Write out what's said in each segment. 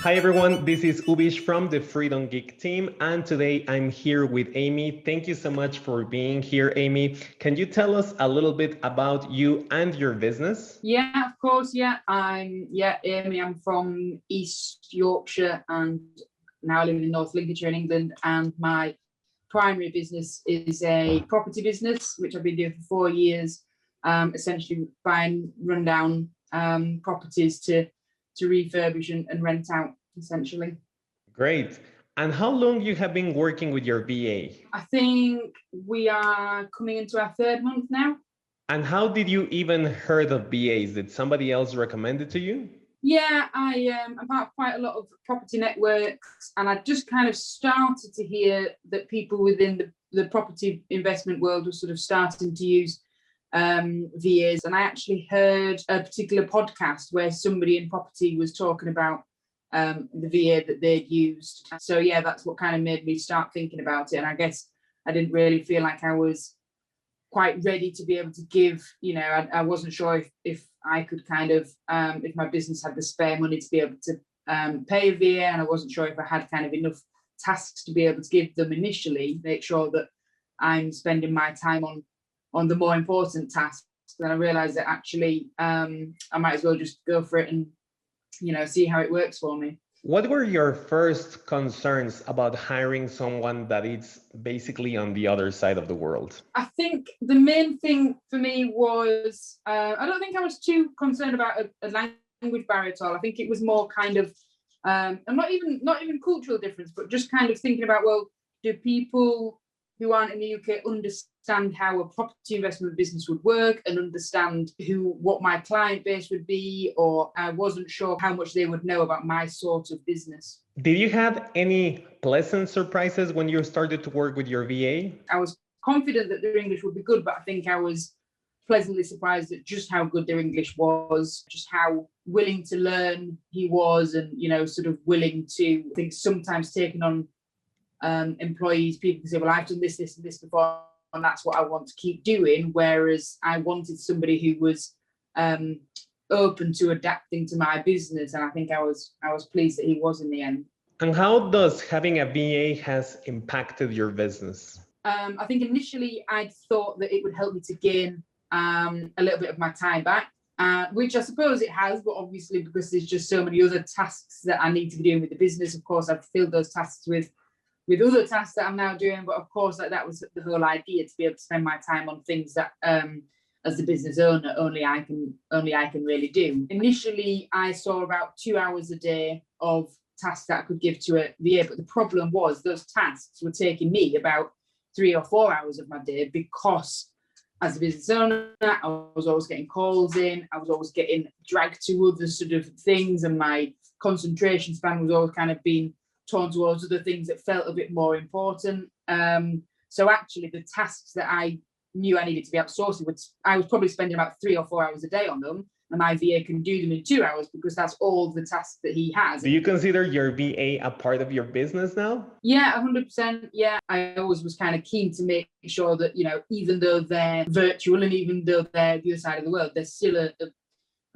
Hi everyone, this is Ubish from the Freedom Geek team, and today I'm here with Amy. Thank you so much for being here, Amy. Can you tell us a little bit about you and your business? Yeah, of course. I'm Amy. I'm from East Yorkshire and now I live in North Lincolnshire in England. And my primary business is a property business, which I've been doing for 4 years. Essentially buying rundown properties to refurbish and rent out, essentially. Great. And how long you have been working with your VA? I think we are coming into our 3rd month now. And how did you even heard of VAs? Did somebody else recommend it to you? Yeah, I'm part of quite a lot of property networks, and I just kind of started to hear that people within the property investment world were sort of starting to use VAs. And I actually heard a particular podcast where somebody in property was talking about the VA that they'd used. So yeah, that's what kind of made me start thinking about it. And I guess I didn't really feel like I was quite ready to be able to give, I wasn't sure if I could kind of, if my business had the spare money to be able to pay a VA, and I wasn't sure if I had kind of enough tasks to be able to give them initially, make sure that I'm spending my time on the more important tasks. Then I realized that actually I might as well just go for it and, see how it works for me. What were your first concerns about hiring someone that is basically on the other side of the world? I think the main thing for me was, I don't think I was too concerned about a language barrier at all. I think it was more kind of, and not even cultural difference, but just kind of thinking about, well, do people who aren't in the UK understand how a property investment business would work and understand what my client base would be, or I wasn't sure how much they would know about my sort of business. Did you have any pleasant surprises when you started to work with your VA? I was confident that their English would be good, but I think I was pleasantly surprised at just how good their English was, just how willing to learn he was, and, sort of willing to, I think, sometimes taking on employees. People can say, well, I've done this, this, and this before, and that's what I want to keep doing. Whereas I wanted somebody who was open to adapting to my business, and I think I was pleased that he was in the end. And how does having a VA has impacted your business? I think initially I'd thought that it would help me to gain a little bit of my time back, which I suppose it has, but obviously because there's just so many other tasks that I need to be doing with the business, of course I've filled those tasks with other tasks that I'm now doing. But of course, that was the whole idea, to be able to spend my time on things that as the business owner only I can really do. Initially I saw about 2 hours a day of tasks that I could give to a VA, but the problem was those tasks were taking me about 3 or 4 hours of my day, because as a business owner I was always getting calls in, I was always getting dragged to other sort of things, and my concentration span was always kind of being torn towards other things that felt a bit more important. So actually the tasks that I knew I needed to be outsourcing, I was probably spending about 3 or 4 hours a day on them, and my VA can do them in 2 hours because that's all the tasks that he has. Do you consider your VA a part of your business now? Yeah, 100%. Yeah, I always was kind of keen to make sure that, even though they're virtual and even though they're the other side of the world, they're still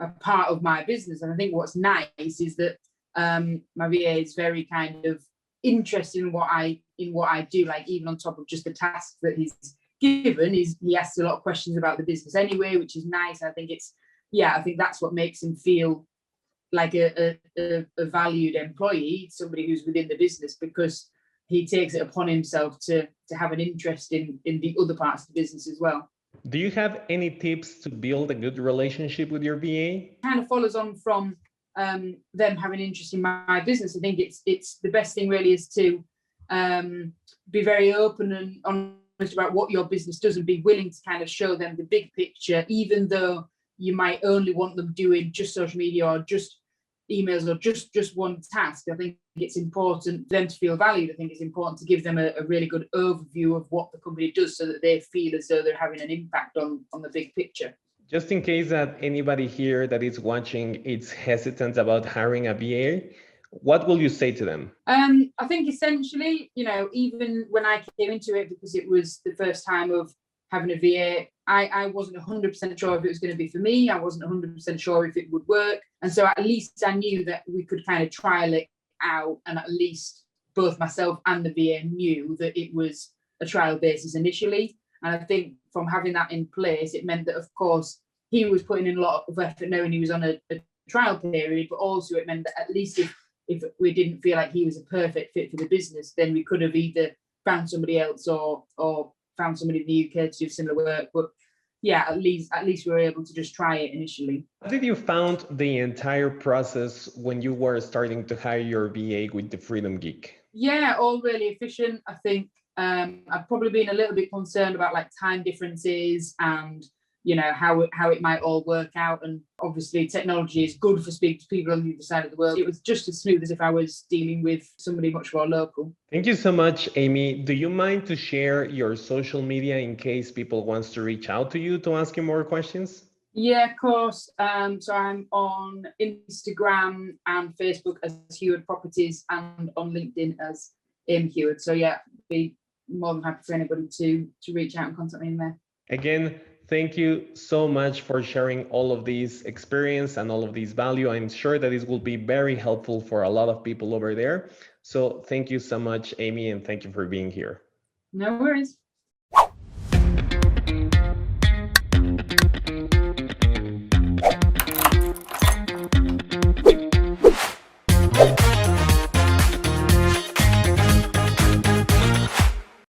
a part of my business. And I think what's nice is that my VA is very kind of interested in what I do. Like, even on top of just the tasks that he's given, he asks a lot of questions about the business anyway, which is nice. I think I think that's what makes him feel like a valued employee, somebody who's within the business, because he takes it upon himself to have an interest in the other parts of the business as well. Do you have any tips to build a good relationship with your VA? Kind of follows on from them having interest in my business. I think it's the best thing really is to be very open and honest about what your business does, and be willing to kind of show them the big picture, even though you might only want them doing just social media or just emails or just one task. I think it's important for them to feel valued. I think it's important to give them a really good overview of what the company does, so that they feel as though they're having an impact on the big picture. Just in case that anybody here that is watching is hesitant about hiring a VA, what will you say to them? I think essentially, even when I came into it, because it was the first time of having a VA, I wasn't 100% sure if it was going to be for me. I wasn't 100% sure if it would work. And so at least I knew that we could kind of trial it out, and at least both myself and the VA knew that it was a trial basis initially. And I think from having that in place, it meant that, of course, he was putting in a lot of effort knowing he was on a trial period, but also it meant that at least if we didn't feel like he was a perfect fit for the business, then we could have either found somebody else or found somebody in the UK to do similar work. But yeah, at least we were able to just try it initially. How did you found the entire process when you were starting to hire your VA with the Freedom Geek? Yeah, all really efficient. I think I've probably been a little bit concerned about like time differences and how it might all work out. And obviously technology is good for speaking to people on the other side of the world. It was just as smooth as if I was dealing with somebody much more local. Thank you so much, Amy. Do you mind to share your social media in case people wants to reach out to you to ask you more questions? Yeah, of course. So I'm on Instagram and Facebook as Heward Properties and on LinkedIn as Heward. So yeah, be more than happy for anybody to reach out and contact me in there. Again, thank you so much for sharing all of these experience and all of these value. I'm sure that this will be very helpful for a lot of people over there. So thank you so much, Amy, and thank you for being here. No worries.